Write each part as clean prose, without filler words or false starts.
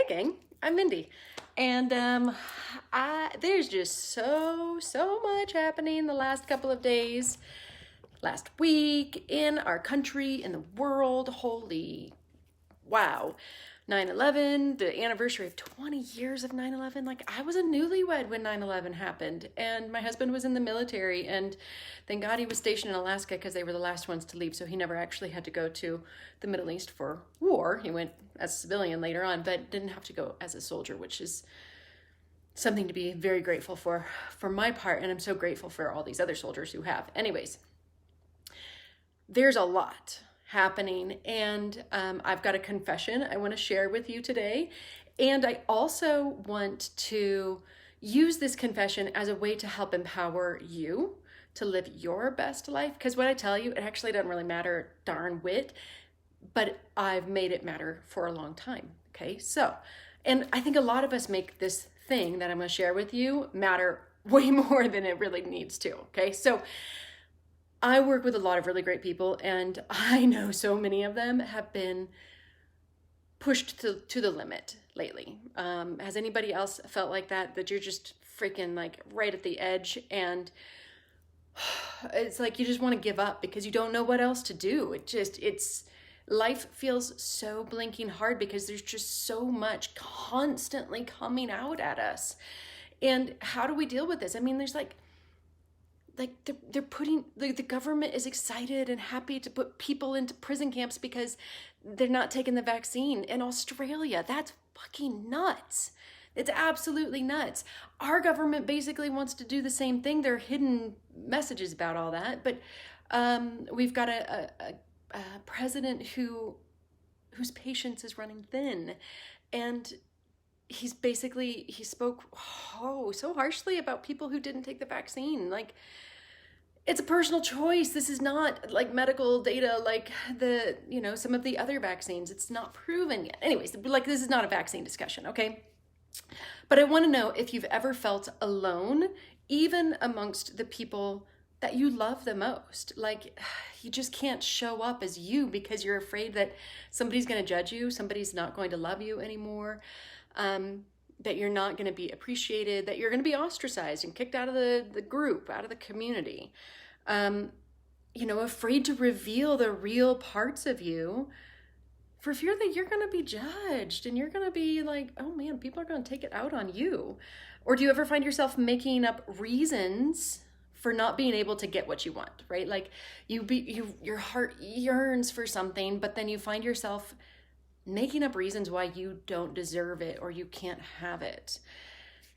Hey gang, I'm Mindy, and there's just so much happening the last couple of days, last week in our country, in the world. Holy wow. 9/11, the anniversary of 20 years of 9/11. Like, I was a newlywed when 9/11 happened, and my husband was in the military, and thank God he was stationed in Alaska because they were the last ones to leave, so he never actually had to go to the Middle East for war. He went as a civilian later on, but didn't have to go as a soldier, which is something to be very grateful for my part, and I'm so grateful for all these other soldiers who have. Anyways, there's a lot happening, and I've got a confession I want to share with you today, and I also want to use this confession as a way to help empower you to live your best life, because what I tell you, it actually doesn't really matter a darn whit, but I've made it matter for a long time. Okay, so, and I think a lot of us make this thing that I'm going to share with you matter way more than it really needs to. Okay, so I work with a lot of really great people, and I know so many of them have been pushed to the limit lately. Has anybody else felt like that you're just freaking like right at the edge, and it's like you just want to give up because you don't know what else to do. Life feels so blinking hard because there's just so much constantly coming out at us. And how do we deal with this? I mean, there's like they're putting, the government is excited and happy to put people into prison camps because they're not taking the vaccine in Australia. That's fucking nuts. It's absolutely nuts. Our government basically wants to do the same thing. There are hidden messages about all that, but we've got a president whose patience is running thin, and he spoke so harshly about people who didn't take the vaccine. Like, it's a personal choice. This is not like medical data like some of the other vaccines. It's not proven yet. Anyways, like, this is not a vaccine discussion, okay? But I want to know if you've ever felt alone, even amongst the people that you love the most. Like, you just can't show up as you because you're afraid that somebody's going to judge you, somebody's not going to love you anymore, that you're not going to be appreciated, that you're going to be ostracized and kicked out of the group, out of the community. Afraid to reveal the real parts of you for fear that you're going to be judged and you're going to be like, oh man, people are going to take it out on you. Or do you ever find yourself making up reasons for not being able to get what you want, right? Like, your heart yearns for something, but then you find yourself making up reasons why you don't deserve it or you can't have it.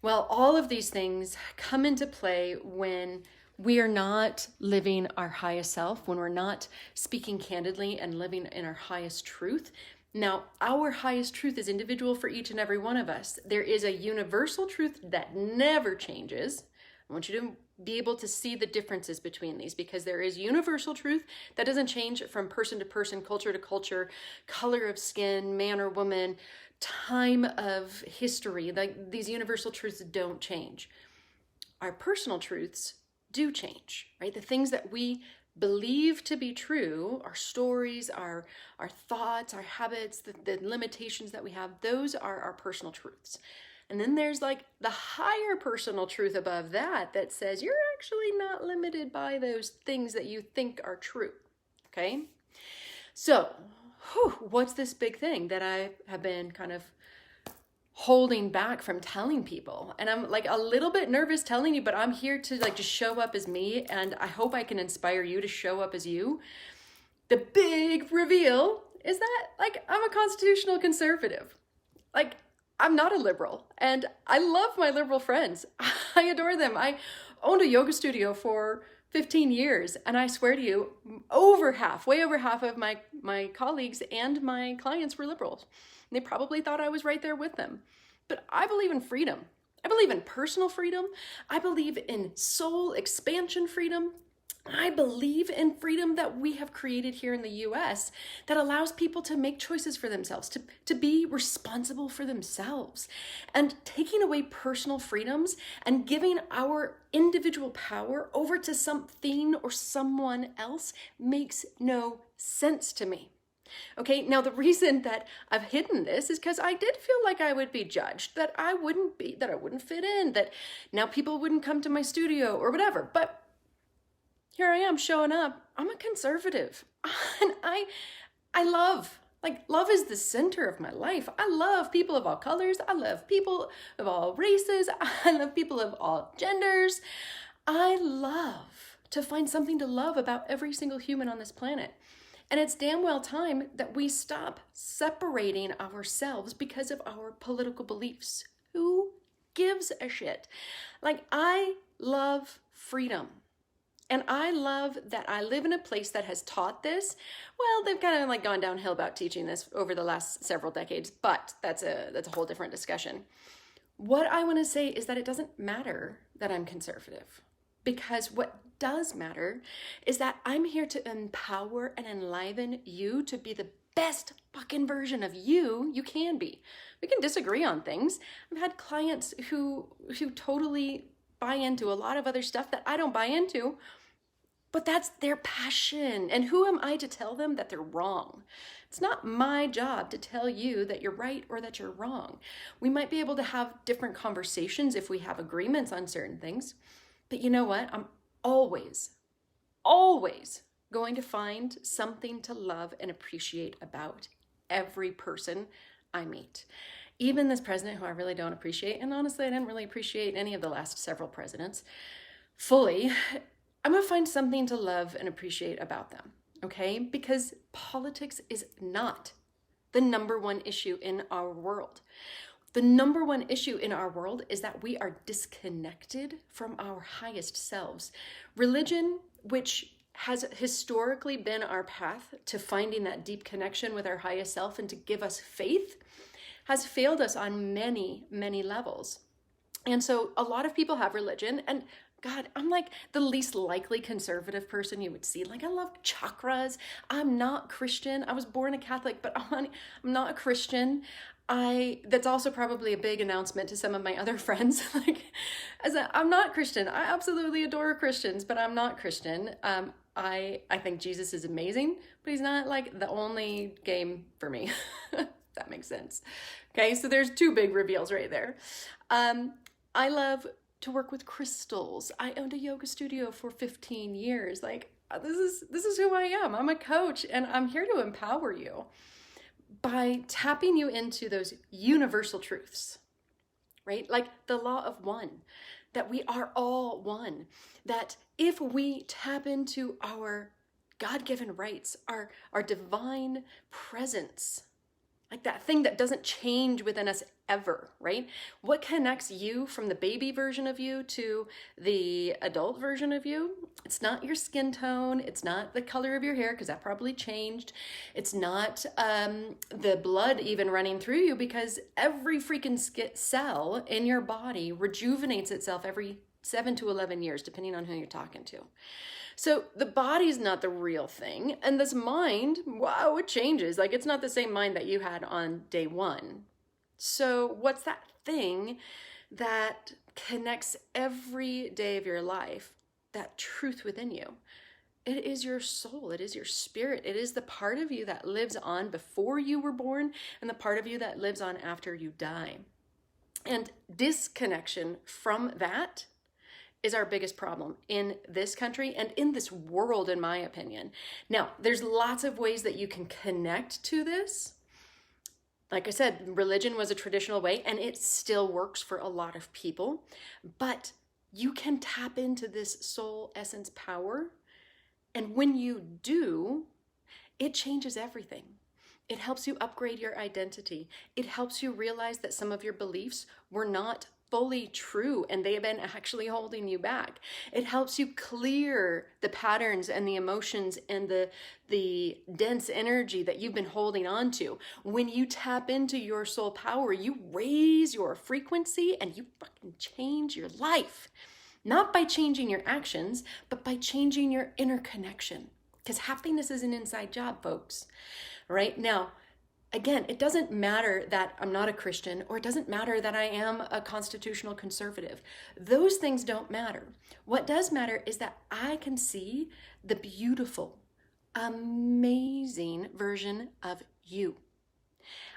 Well, all of these things come into play when we are not living our highest self, when we're not speaking candidly and living in our highest truth. Now, our highest truth is individual for each and every one of us. There is a universal truth that never changes. I want you to be able to see the differences between these, because there is universal truth that doesn't change from person to person, culture to culture, color of skin, man or woman, time of history. Like, these universal truths don't change. Our personal truths do change, right? The things that we believe to be true, our stories, our thoughts, our habits, the limitations that we have, those are our personal truths. And then there's like the higher personal truth above that says you're actually not limited by those things that you think are true, okay? So, what's this big thing that I have been kind of holding back from telling people? And I'm like a little bit nervous telling you, but I'm here to like just show up as me, and I hope I can inspire you to show up as you. The big reveal is that, like, I'm a constitutional conservative. Like, I'm not a liberal, and I love my liberal friends. I adore them. I owned a yoga studio for 15 years, and I swear to you, way over half of my colleagues and my clients were liberals. And they probably thought I was right there with them. But I believe in freedom. I believe in personal freedom. I believe in soul expansion freedom. I believe in freedom that we have created here in the US that allows people to make choices for themselves, to be responsible for themselves. And taking away personal freedoms and giving our individual power over to something or someone else makes no sense to me. Okay, now the reason that I've hidden this is because I did feel like I would be judged, that I wouldn't fit in, that now people wouldn't come to my studio or whatever. But here I am showing up. I'm a conservative. And I love, love is the center of my life. I love people of all colors. I love people of all races. I love people of all genders. I love to find something to love about every single human on this planet. And it's damn well time that we stop separating ourselves because of our political beliefs. Who gives a shit? I love freedom. And I love that I live in a place that has taught this. Well, they've kind of gone downhill about teaching this over the last several decades, but that's a whole different discussion. What I want to say is that it doesn't matter that I'm conservative, because what does matter is that I'm here to empower and enliven you to be the best fucking version of you can be. We can disagree on things. I've had clients who totally buy into a lot of other stuff that I don't buy into, but that's their passion. And who am I to tell them that they're wrong? It's not my job to tell you that you're right or that you're wrong. We might be able to have different conversations if we have agreements on certain things. But you know what? I'm always going to find something to love and appreciate about every person I meet. Even this president who I really don't appreciate, and honestly, I didn't really appreciate any of the last several presidents fully, I'm gonna find something to love and appreciate about them, okay? Because politics is not the number one issue in our world. The number one issue in our world is that we are disconnected from our highest selves. Religion, which has historically been our path to finding that deep connection with our highest self and to give us faith, has failed us on many, many levels. And so a lot of people have religion, and God, I'm the least likely conservative person you would see. I love chakras. I'm not Christian. I was born a Catholic, but I'm not a Christian. That's also probably a big announcement to some of my other friends. I'm not Christian. I absolutely adore Christians, but I'm not Christian. I think Jesus is amazing, but he's not the only game for me. That makes sense. Okay, so there's two big reveals right there. I love to work with crystals. I owned a yoga studio for 15 years. This is who I am. I'm a coach, and I'm here to empower you by tapping you into those universal truths, right? The law of one, that we are all one, that if we tap into our God-given rights, our divine presence, that thing that doesn't change within us ever, right? What connects you from the baby version of you to the adult version of you? It's not your skin tone. It's not the color of your hair, because that probably changed. It's not the blood even running through you, because every freaking cell in your body rejuvenates itself every 7 to 11 years, depending on who you're talking to. So the body's not the real thing. And this mind, wow, it changes. It's not the same mind that you had on day one. So what's that thing that connects every day of your life, that truth within you? It is your soul. It is your spirit. It is the part of you that lives on before you were born and the part of you that lives on after you die. And disconnection from that is our biggest problem in this country and in this world, in my opinion. Now, there's lots of ways that you can connect to this. Like I said, religion was a traditional way, and it still works for a lot of people. But you can tap into this soul essence power. And when you do, it changes everything. It helps you upgrade your identity. It helps you realize that some of your beliefs were not fully true and they have been actually holding you back. It helps you clear the patterns and the emotions and the dense energy that you've been holding on to. When you tap into your soul power, you raise your frequency and you fucking change your life. Not by changing your actions, but by changing your inner connection. Because happiness is an inside job, folks. Right now, again, it doesn't matter that I'm not a Christian, or it doesn't matter that I am a constitutional conservative. Those things don't matter. What does matter is that I can see the beautiful amazing version of you.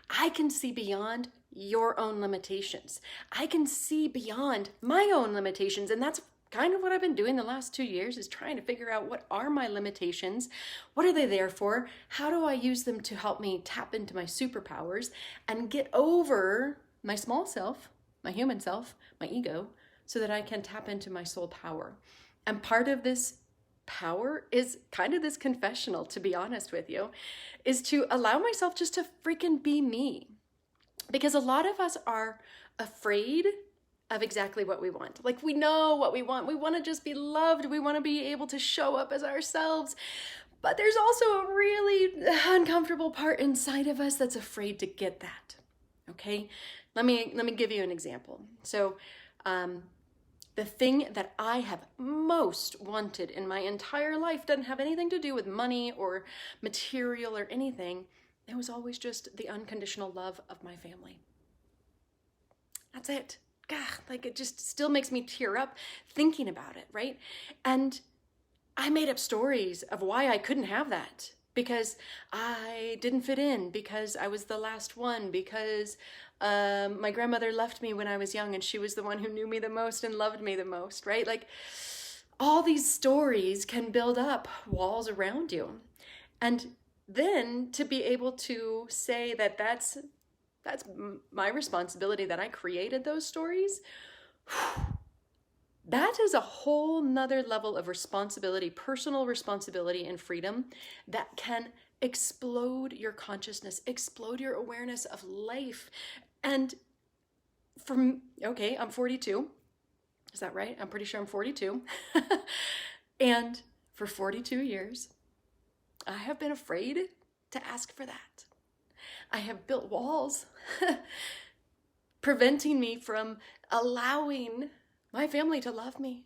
I can see beyond your own limitations. I can see beyond my own limitations, and that's kind of what I've been doing the last 2 years, is trying to figure out what are my limitations, what are they there for, how do I use them to help me tap into my superpowers and get over my small self, my human self, my ego, so that I can tap into my soul power. And part of this power is kind of this confessional, to be honest with you, is to allow myself just to freaking be me. Because a lot of us are afraid of exactly what we want. Like, we know what we want. We want to just be loved. We want to be able to show up as ourselves. But there's also a really uncomfortable part inside of us that's afraid to get that. Okay? Let me give you an example. So, the thing that I have most wanted in my entire life doesn't have anything to do with money or material or anything. It was always just the unconditional love of my family. That's it. God, like, it just still makes me tear up thinking about it, right? And I made up stories of why I couldn't have that. Because I didn't fit in, because I was the last one, because my grandmother left me when I was young and she was the one who knew me the most and loved me the most, right? Like, all these stories can build up walls around you. And then to be able to say that that's my responsibility, that I created those stories, that is a whole nother level of responsibility, personal responsibility and freedom that can explode your consciousness, explode your awareness of life. And I'm 42. Is that right? I'm pretty sure I'm 42. And for 42 years, I have been afraid to ask for that. I have built walls preventing me from allowing my family to love me.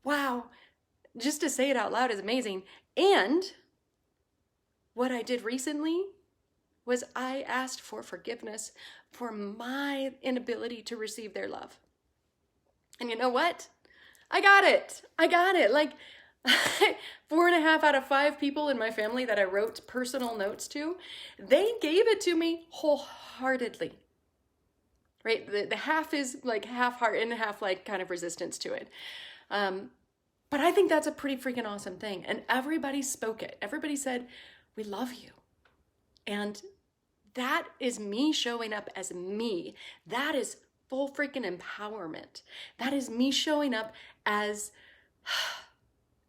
Wow. Just to say it out loud is amazing. And what I did recently was I asked for forgiveness for my inability to receive their love. And you know what? I got it. Like, 4.5 out of 5 people in my family that I wrote personal notes to, they gave it to me wholeheartedly. Right? The half is like half heart and half like kind of resistance to it. But I think that's a pretty freaking awesome thing. And everybody spoke it. Everybody said, we love you. And that is me showing up as me. That is full freaking empowerment. That is me showing up as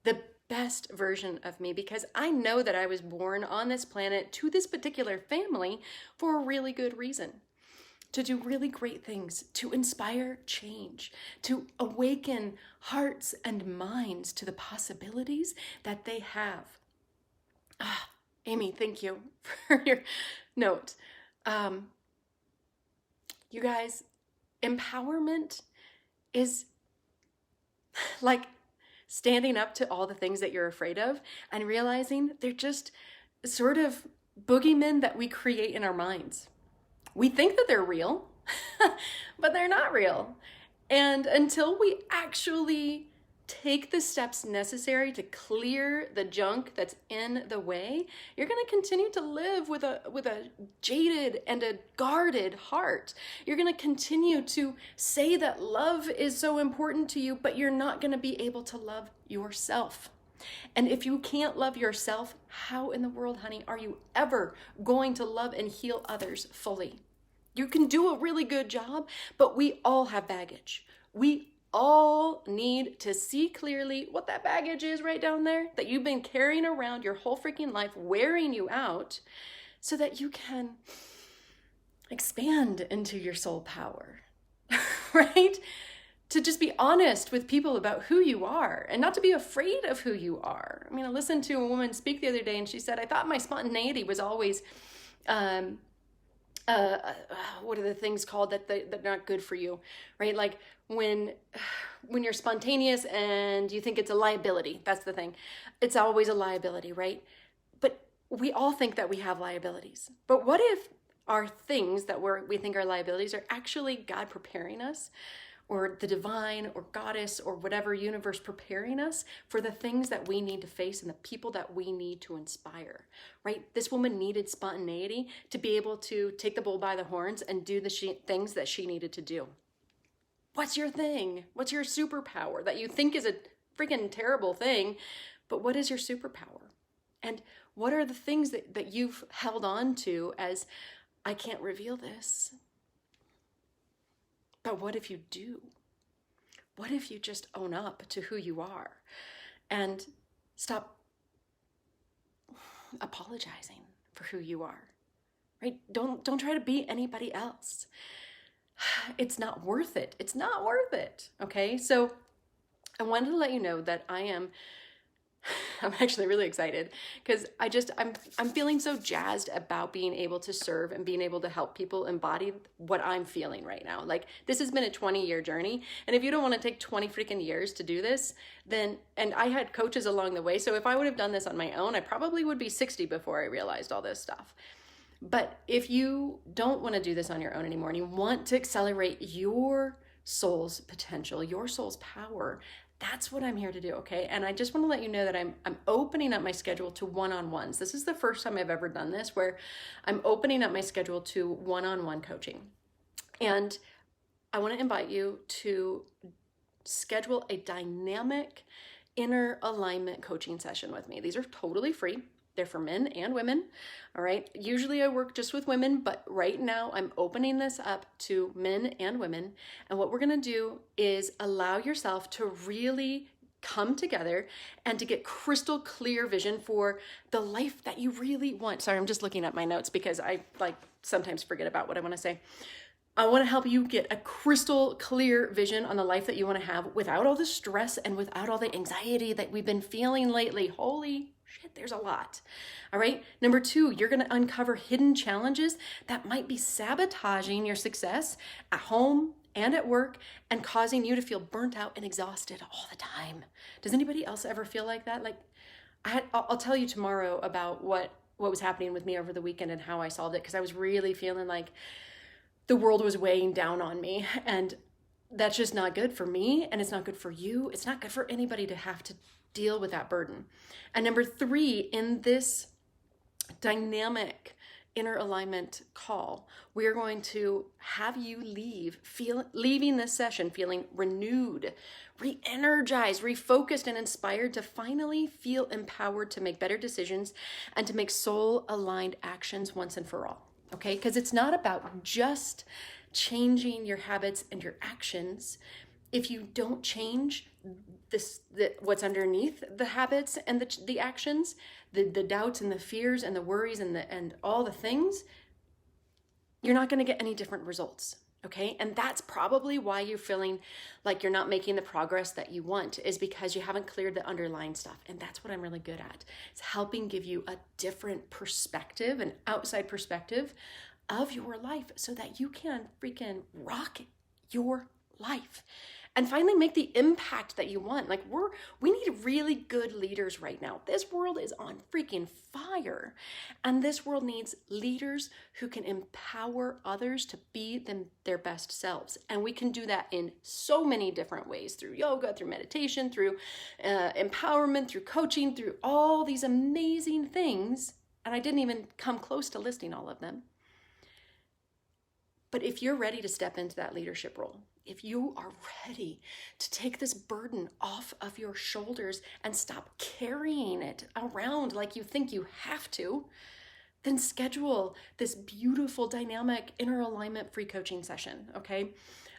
the best version of me, because I know that I was born on this planet to this particular family for a really good reason. To do really great things, to inspire change, to awaken hearts and minds to the possibilities that they have. Amy, thank you for your note. You guys, empowerment is like standing up to all the things that you're afraid of and realizing they're just sort of boogeymen that we create in our minds. We think that they're real, but they're not real. And until we actually take the steps necessary to clear the junk that's in the way, you're going to continue to live with a jaded and a guarded heart. You're going to continue to say that love is so important to you, but you're not going to be able to love yourself. And if you can't love yourself, how in the world, honey, are you ever going to love and heal others fully? You can do a really good job, but we all have baggage. We all need to see clearly what that baggage is right down there that you've been carrying around your whole freaking life, wearing you out, so that you can expand into your soul power, right? To just be honest with people about who you are and not to be afraid of who you are. I mean, I listened to a woman speak the other day and she said, I thought my spontaneity was always, what are the things called that they're not good for you, right? Like when you're spontaneous and you think it's a liability, that's the thing. It's always a liability, right? But we all think that we have liabilities. But what if our things that we think are liabilities are actually God preparing us, or the divine or goddess or whatever universe preparing us for the things that we need to face and the people that we need to inspire, right? This woman needed spontaneity to be able to take the bull by the horns and do the things that she needed to do. What's your thing? What's your superpower that you think is a freaking terrible thing? But what is your superpower? And what are the things that you've held on to as, I can't reveal this? But what if you do? What if you just own up to who you are and stop apologizing for who you are, right? Don't try to be anybody else. It's not worth it. It's not worth it. Okay. So I wanted to let you know that I'm actually really excited because I'm feeling so jazzed about being able to serve and being able to help people embody what I'm feeling right now. Like, this has been a 20-year journey. And if you don't want to take 20 freaking years to do this, then, and I had coaches along the way. So if I would have done this on my own, I probably would be 60 before I realized all this stuff. But if you don't want to do this on your own anymore and you want to accelerate your soul's potential, your soul's power, that's what I'm here to do, okay? And I just want to let you know that I'm opening up my schedule to one-on-ones. This is the first time I've ever done this, where I'm opening up my schedule to one-on-one coaching. And I want to invite you to schedule a dynamic inner alignment coaching session with me. These are totally free. They're for men and women, all right? Usually I work just with women, but right now I'm opening this up to men and women. And what we're gonna do is allow yourself to really come together and to get crystal clear vision for the life that you really want. Sorry, I'm just looking at my notes because I sometimes forget about what I wanna say. I want to help you get a crystal clear vision on the life that you want to have without all the stress and without all the anxiety that we've been feeling lately. Holy shit, there's a lot. All right. Number 2, you're going to uncover hidden challenges that might be sabotaging your success at home and at work and causing you to feel burnt out and exhausted all the time. Does anybody else ever feel like that? Like, I'll tell you tomorrow about what was happening with me over the weekend and how I solved it, because I was really feeling like the world was weighing down on me, and that's just not good for me, and it's not good for you. It's not good for anybody to have to deal with that burden. And number 3, in this dynamic inner alignment call, we're going to have you leaving this session feeling renewed, re-energized, refocused, and inspired to finally feel empowered to make better decisions and to make soul-aligned actions once and for all. Okay, because it's not about just changing your habits and your actions. If you don't change what's underneath the habits and the actions, the doubts and the fears and the worries and all the things, you're not going to get any different results. Okay, and that's probably why you're feeling like you're not making the progress that you want, is because you haven't cleared the underlying stuff. And that's what I'm really good at. It's helping give you a different perspective, an outside perspective of your life, so that you can freaking rock your life and finally make the impact that you want. Like, we need really good leaders right now. This world is on freaking fire, and this world needs leaders who can empower others to be their best selves. And we can do that in so many different ways, through yoga, through meditation, through empowerment, through coaching, through all these amazing things. And I didn't even come close to listing all of them. But if you're ready to step into that leadership role, if you are ready to take this burden off of your shoulders and stop carrying it around like you think you have to, then schedule this beautiful, dynamic, inner alignment free coaching session, okay?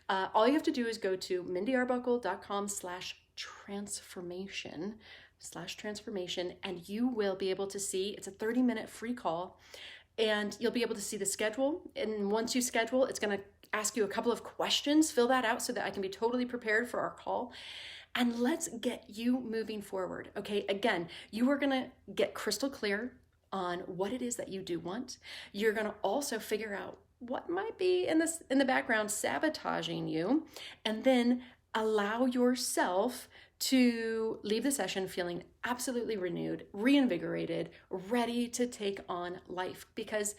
All you have to do is go to mindyarbuckle.com/transformation, and you will be able to see, it's a 30-minute free call, and you'll be able to see the schedule. And once you schedule, it's going to ask you a couple of questions. Fill that out so that I can be totally prepared for our call. And let's get you moving forward. Okay, again, you are going to get crystal clear on what it is that you do want. You're going to also figure out what might be in the background sabotaging you, and then allow yourself to leave the session feeling absolutely renewed, reinvigorated, ready to take on life. Because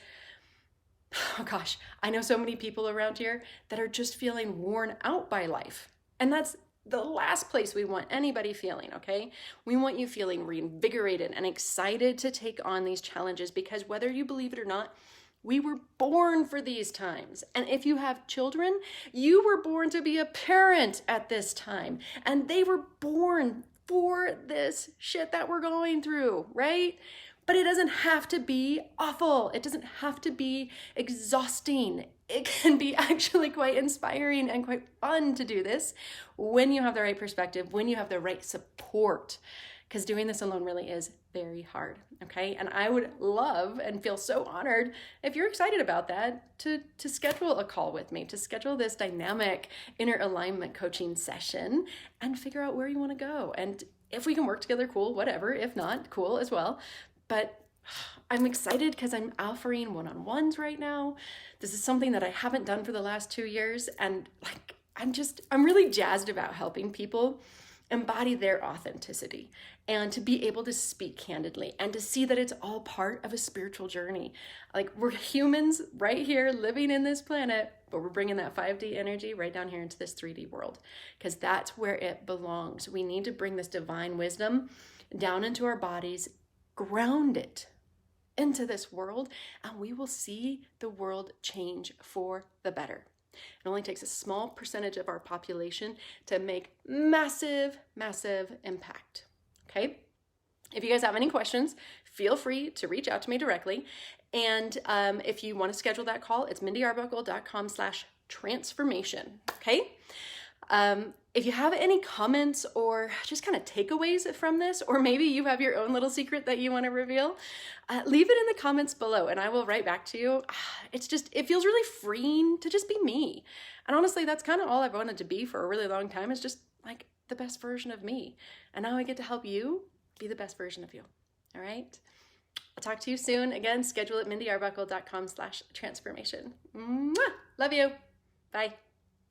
oh gosh, I know so many people around here that are just feeling worn out by life. And that's the last place we want anybody feeling, okay? We want you feeling reinvigorated and excited to take on these challenges, because whether you believe it or not, we were born for these times. And if you have children, you were born to be a parent at this time. And they were born for this shit that we're going through, right? But it doesn't have to be awful. It doesn't have to be exhausting. It can be actually quite inspiring and quite fun to do this when you have the right perspective, when you have the right support, because doing this alone really is very hard, okay? And I would love and feel so honored if you're excited about that to schedule a call with me, to schedule this dynamic inner alignment coaching session and figure out where you want to go. And if we can work together, cool, whatever. If not, cool as well. But I'm excited because I'm offering one-on-ones right now. This is something that I haven't done for the last 2 years. And like, I'm really jazzed about helping people embody their authenticity and to be able to speak candidly and to see that it's all part of a spiritual journey. Like, we're humans right here living in this planet, but we're bringing that 5D energy right down here into this 3D world, because that's where it belongs. We need to bring this divine wisdom down into our bodies, ground it into this world, and we will see the world change for the better. It only takes a small percentage of our population to make massive, massive impact, okay? If you guys have any questions, feel free to reach out to me directly. And if you want to schedule that call, it's mindyarbuckle.com/transformation, okay? If you have any comments or just kind of takeaways from this, or maybe you have your own little secret that you want to reveal, leave it in the comments below and I will write back to you. It feels really freeing to just be me. And honestly, that's kind of all I've wanted to be for a really long time, is just like the best version of me. And now I get to help you be the best version of you. All right. I'll talk to you soon. Again, schedule at mindyarbuckle.com/transformation. Love you. Bye.